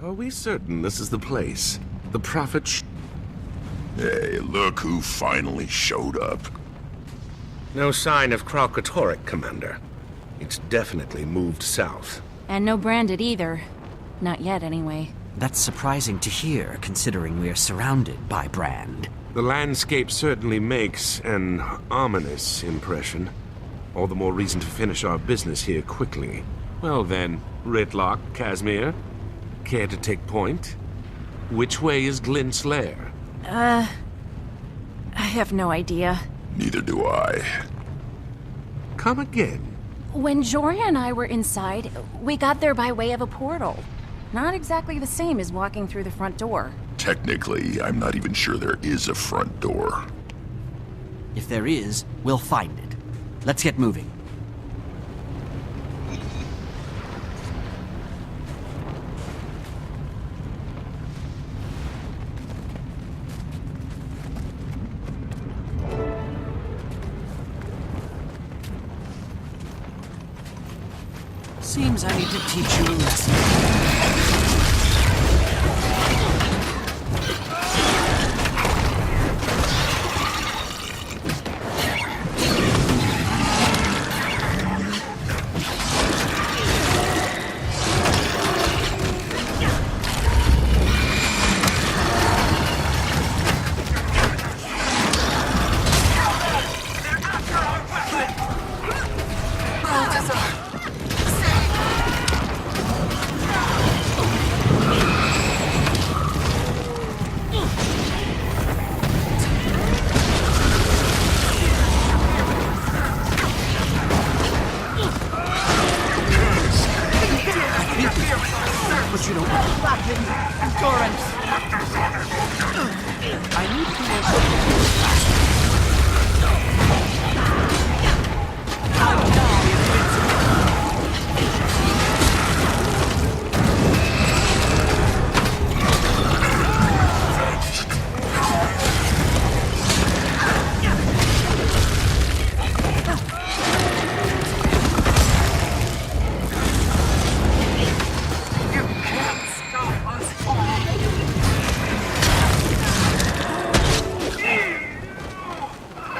Are we certain this is the place? The Prophet Hey, look who finally showed up. No sign of Kralkatorrik, Commander. It's definitely moved south. And no branded either. Not yet, anyway. That's surprising to hear, considering we're surrounded by brand. The landscape certainly makes an ominous impression. All the more reason to finish our business here quickly. Well then, Ritlock, Casimir, care to take point? Which way is Glint's lair? I have no idea. Neither do I. Come again. When Joria and I were inside, we got there by way of a portal. Not exactly the same as walking through the front door. Technically, I'm not even sure there is a front door. If there is, we'll find it. Let's get moving. Seems I need to teach you a lesson.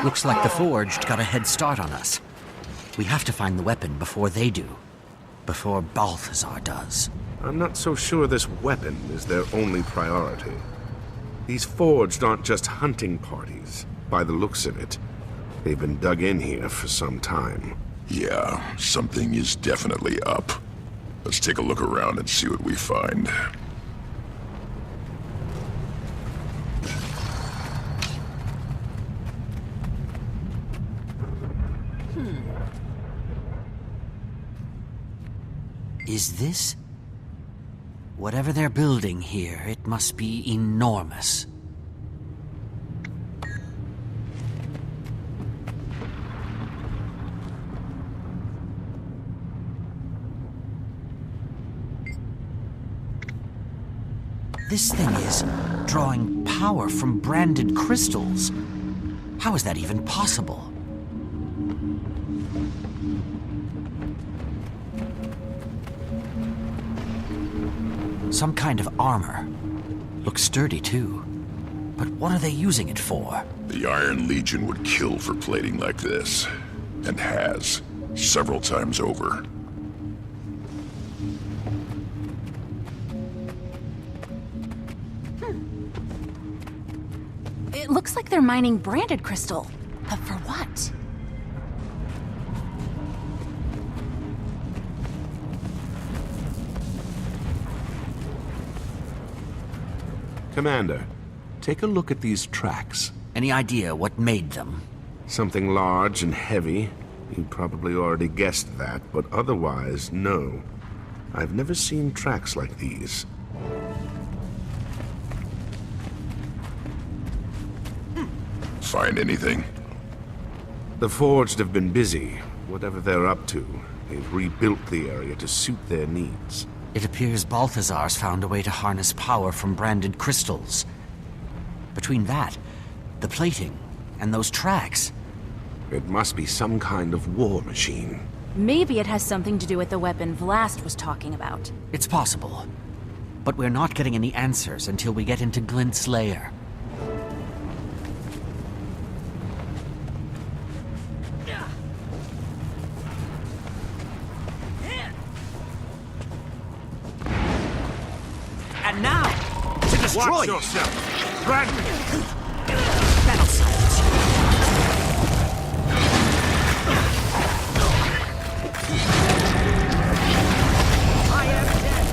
Looks like the Forged got a head start on us. We have to find the weapon before they do. Before Balthazar does. I'm not so sure this weapon is their only priority. These Forged aren't just hunting parties. By the looks of it, they've been dug in here for some time. Yeah, something is definitely up. Let's take a look around and see what we find. Is this? Whatever they're building here, it must be enormous. This thing is drawing power from branded crystals. How is that even possible? Some kind of armor. Looks sturdy, too. But what are they using it for? The Iron Legion would kill for plating like this. And has. Several times over. It looks like they're mining branded crystal. But for what? Commander, take a look at these tracks. Any idea what made them? Something large and heavy. You probably already guessed that, but otherwise, no. I've never seen tracks like these. Find anything? The Forged have been busy. Whatever they're up to, they've rebuilt the area to suit their needs. It appears Balthazar's found a way to harness power from branded crystals. Between that, the plating, and those tracks... It must be some kind of war machine. Maybe it has something to do with the weapon Vlast was talking about. It's possible. But we're not getting any answers until we get into Glint's lair. And now, to destroy Watch you! yourself! Drag me! Battle silence. I am dead.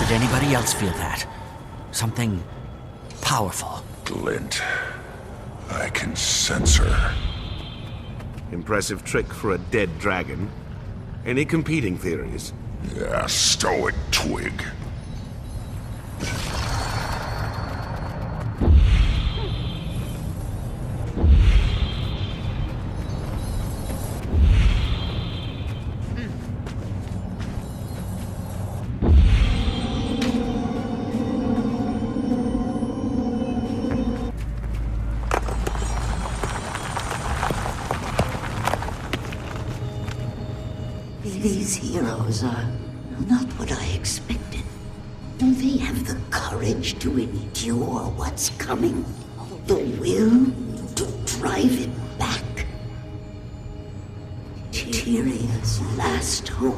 Did anybody else feel that? Something powerful. Glint. I can sense her. Impressive trick for a dead dragon. Any competing theories? Yeah, stoic twig. These heroes are not what I expected. Do they have the courage to endure what's coming? The will to drive it back? Tyria's last hope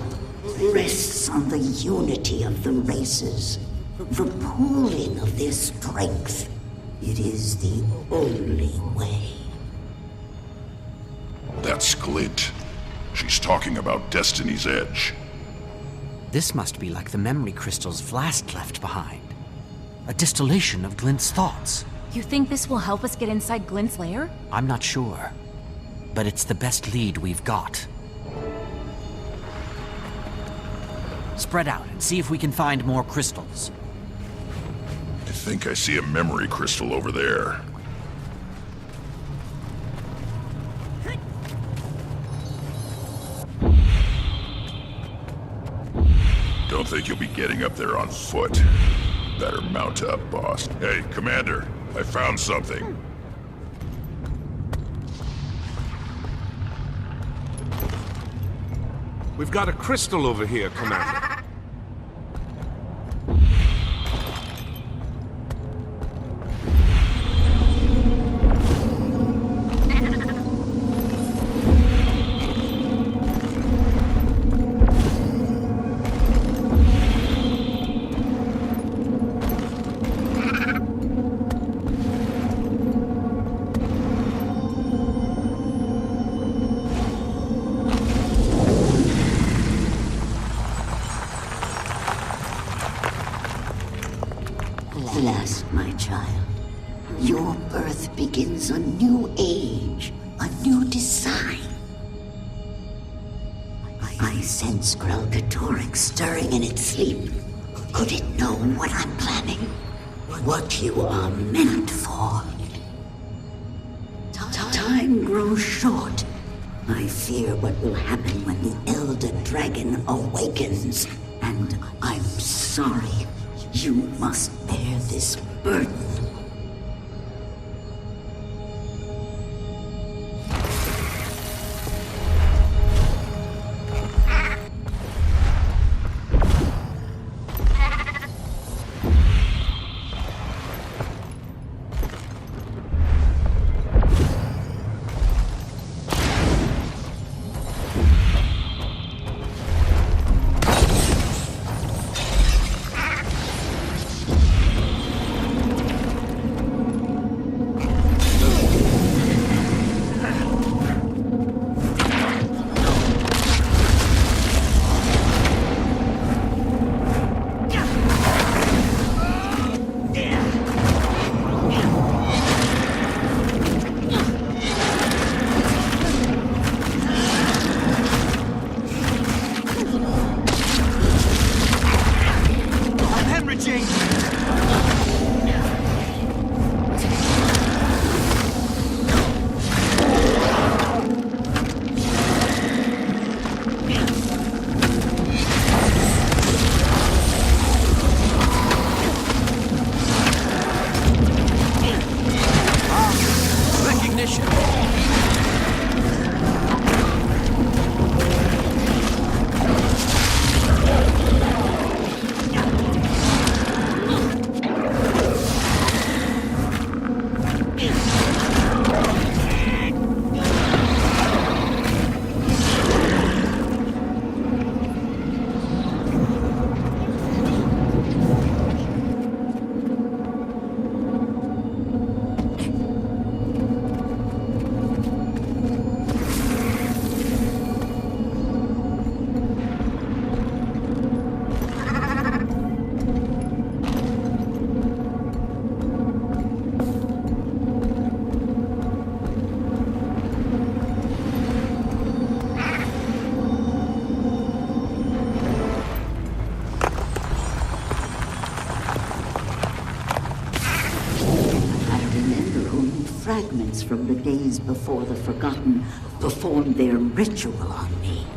rests on the unity of the races, the pooling of their strength. It is the only way. That's Glint. She's talking about Destiny's Edge. This must be like the memory crystals Vlast left behind. A distillation of Glint's thoughts. You think this will help us get inside Glint's lair? I'm not sure, but it's the best lead we've got. Spread out and see if we can find more crystals. I think I see a memory crystal over there. Don't think you'll be getting up there on foot. Better mount up, boss. Hey, Commander, I found something. We've got a crystal over here, Commander. Alas, my child, your birth begins a new age, a new design. I sense Grelgatorix stirring in its sleep. Could it know what I'm planning? What you are meant for? Time grows short. I fear what will happen when the Elder Dragon awakens. And I'm sorry. You must bear this burden. fragments from the days before the Forgotten performed their ritual on me.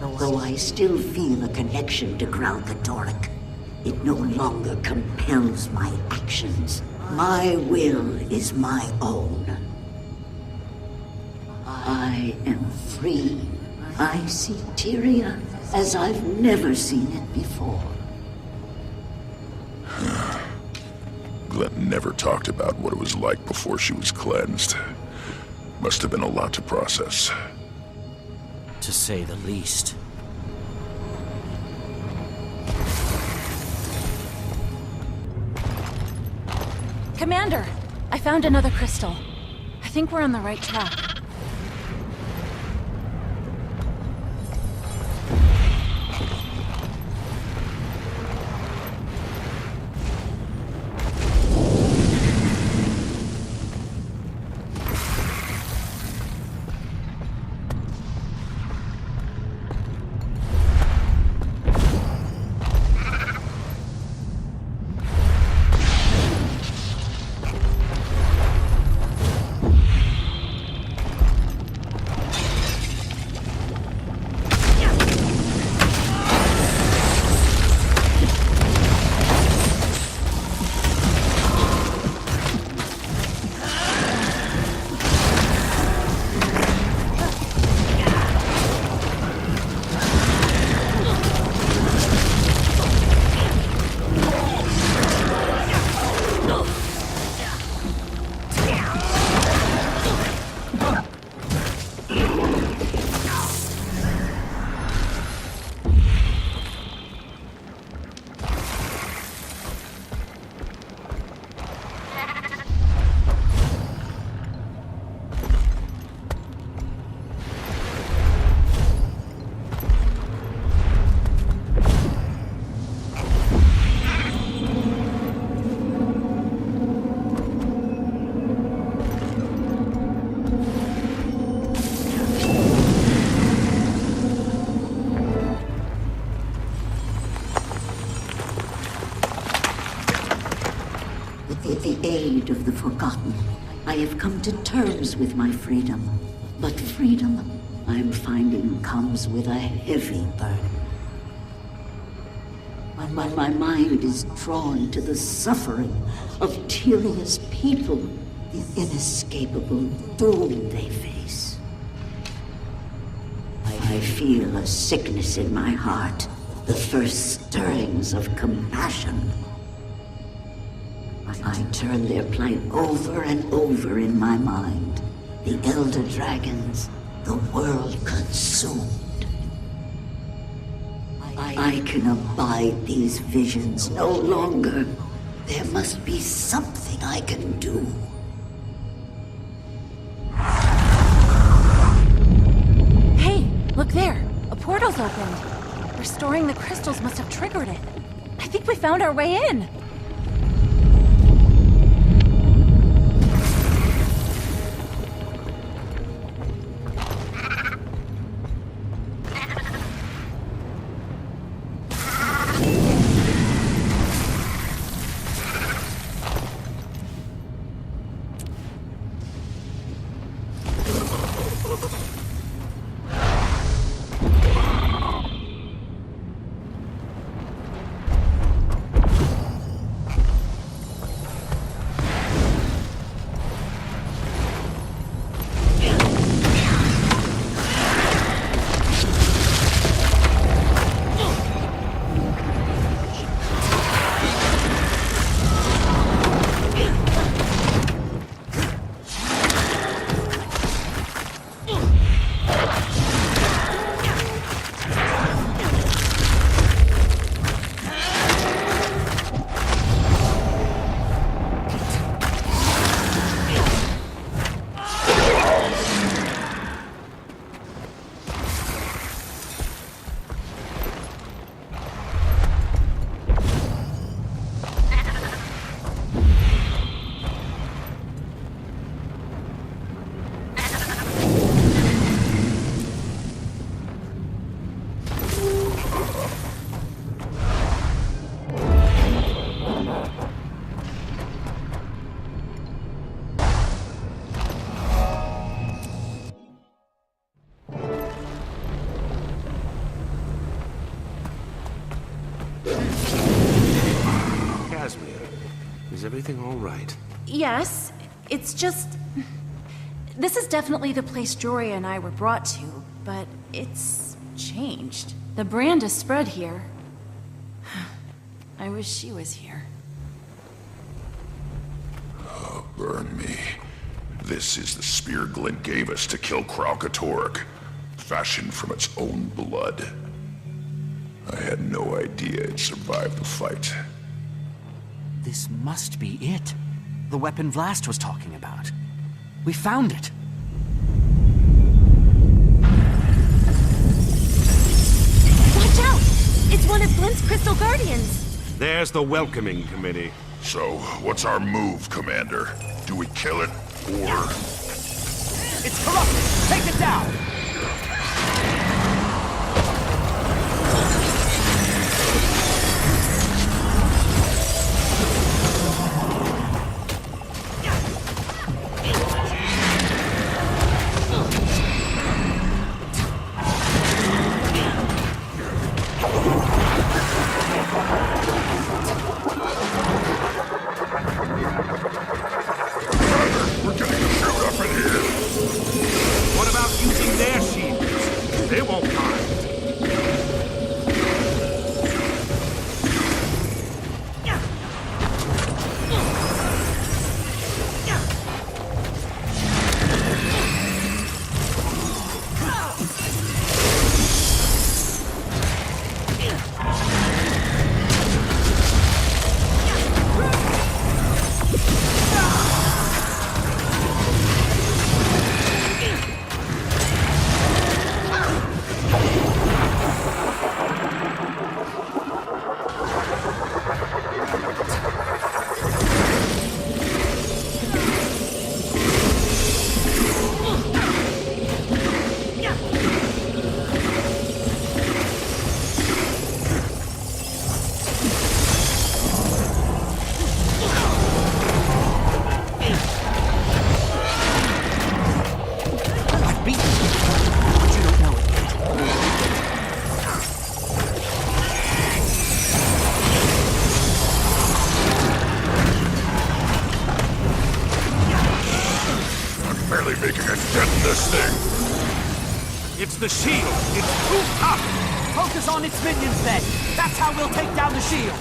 Though I still feel a connection to Ground Catholic, it no longer compels my actions. My will is my own. I am free. I see Tyria as I've never seen it before. Glint never talked about what it was like before she was cleansed. Must have been a lot to process. To say the least. Commander, I found another crystal. I think we're on the right track. With the aid of the Forgotten, I have come to terms with my freedom. But freedom, I'm finding, comes with a heavy burden. My mind is drawn to the suffering of Tyria's people, the inescapable doom they face. I feel a sickness in my heart, the first stirrings of compassion. I turn their plight over and over in my mind. The Elder Dragons, the world consumed. I can abide these visions no longer. There must be something I can do. Hey, look there. A portal's opened. Restoring the crystals must have triggered it. I think we found our way in. Is everything all right? Yes, it's just... This is definitely the place Joria and I were brought to, but it's changed. The brand is spread here. I wish she was here. Oh, burn me. This is the spear Glint gave us to kill Kralkatorg, fashioned from its own blood. I had no idea it survived the fight. This must be it. The weapon Vlast was talking about. We found it. Watch out! It's one of Glint's Crystal Guardians! There's the welcoming committee. So, what's our move, Commander? Do we kill it, or... It's corrupted! Take it down! It's the shield! It's too tough! Focus on its minions then! That's how we'll take down the shield!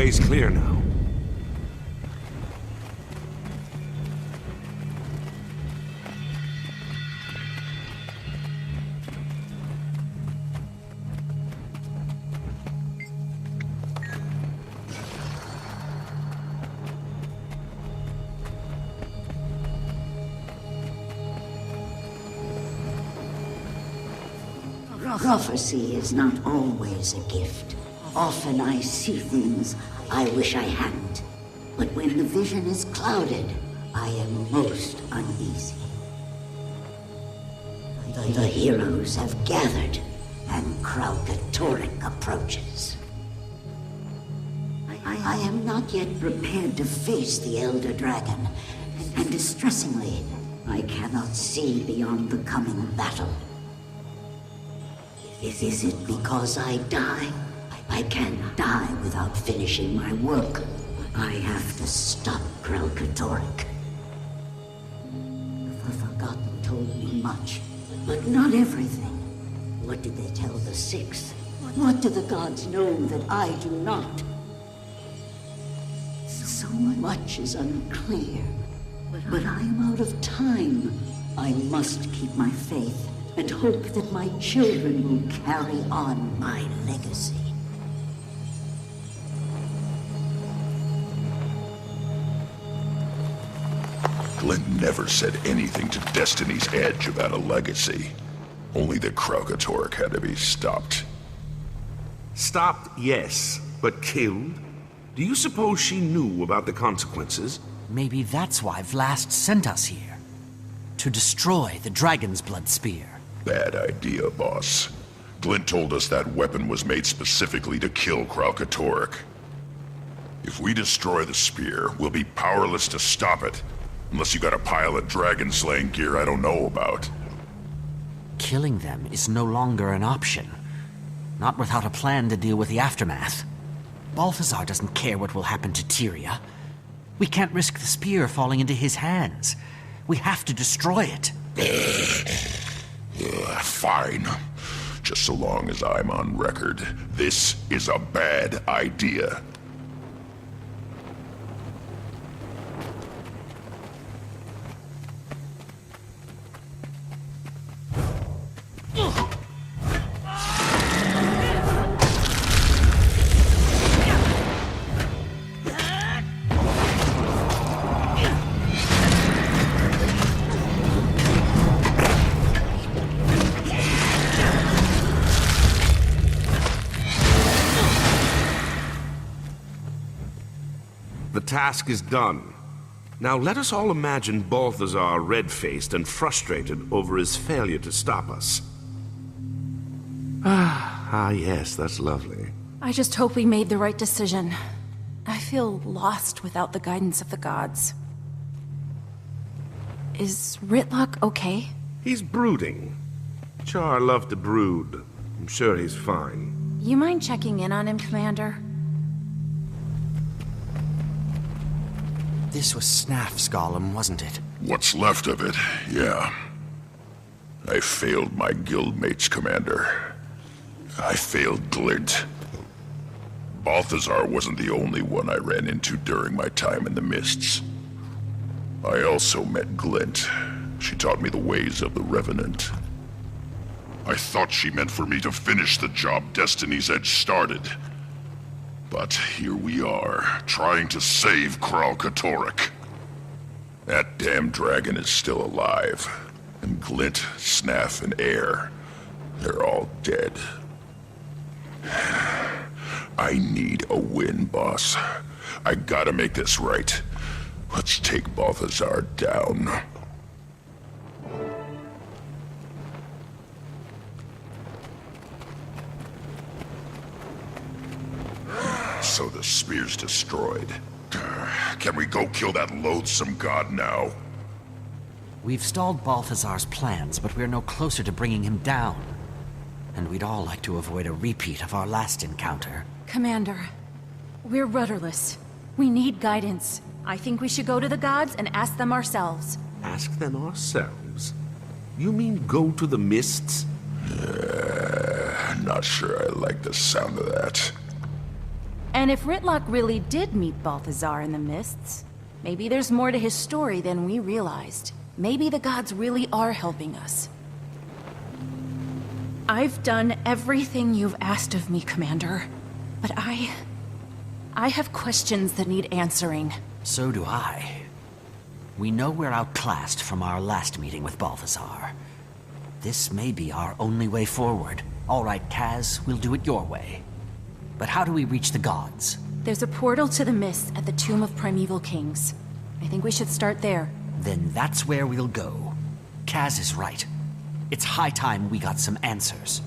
way's clear now. Prophecy is not always a gift. Often I see things I wish I hadn't. But when the vision is clouded, I am most uneasy. The heroes have gathered, and Kraukatoric approaches. I am not yet prepared to face the Elder Dragon, and distressingly, I cannot see beyond the coming battle. Is it because I die? I can't die without finishing my work. I have to stop Kraukatoric. The Forgotten told me much, but not everything. What did they tell the Sixth? What do the gods know that I do not? So much is unclear, but I am out of time. I must keep my faith and hope that my children will carry on my legacy. Glint never said anything to Destiny's Edge about a legacy. Only that Kraukatoric had to be stopped. Stopped, yes, but killed? Do you suppose she knew about the consequences? Maybe that's why Vlast sent us here. To destroy the Dragon's Blood Spear. Bad idea, boss. Glint told us that weapon was made specifically to kill Kraukatoric. If we destroy the spear, we'll be powerless to stop it. Unless you got a pile of dragon-slaying gear I don't know about. Killing them is no longer an option. Not without a plan to deal with the aftermath. Balthazar doesn't care what will happen to Tyria. We can't risk the spear falling into his hands. We have to destroy it. Fine. Just so long as I'm on record. This is a bad idea. The task is done. Now let us all imagine Balthazar red-faced and frustrated over his failure to stop us. Yes, that's lovely. I just hope we made the right decision. I feel lost without the guidance of the gods. Is Rytlock okay? He's brooding. Char loved to brood. I'm sure he's fine. You mind checking in on him, Commander? This was Snaff's golem, wasn't it? What's left of it, yeah. I failed my guildmates, Commander. I failed Glint. Balthazar wasn't the only one I ran into during my time in the Mists. I also met Glint. She taught me the ways of the Revenant. I thought she meant for me to finish the job Destiny's Edge started. But here we are, trying to save Kraukatoric. That damn dragon is still alive. And Glint, Snaff, and Air, they're all dead. I need a win, boss. I gotta make this right. Let's take Balthazar down. So the spear's destroyed. Can we go kill that loathsome god now? We've stalled Balthazar's plans, but we're no closer to bringing him down. And we'd all like to avoid a repeat of our last encounter. Commander, we're rudderless. We need guidance. I think we should go to the gods and ask them ourselves. Ask them ourselves? You mean go to the Mists? Not sure I like the sound of that. And if Rytlock really did meet Balthazar in the mists, maybe there's more to his story than we realized. Maybe the gods really are helping us. I've done everything you've asked of me, Commander. But I have questions that need answering. So do I. We know we're outclassed from our last meeting with Balthazar. This may be our only way forward. All right, Kaz, we'll do it your way. But how do we reach the gods? There's a portal to the mists at the Tomb of Primeval Kings. I think we should start there. Then that's where we'll go. Kaz is right. It's high time we got some answers.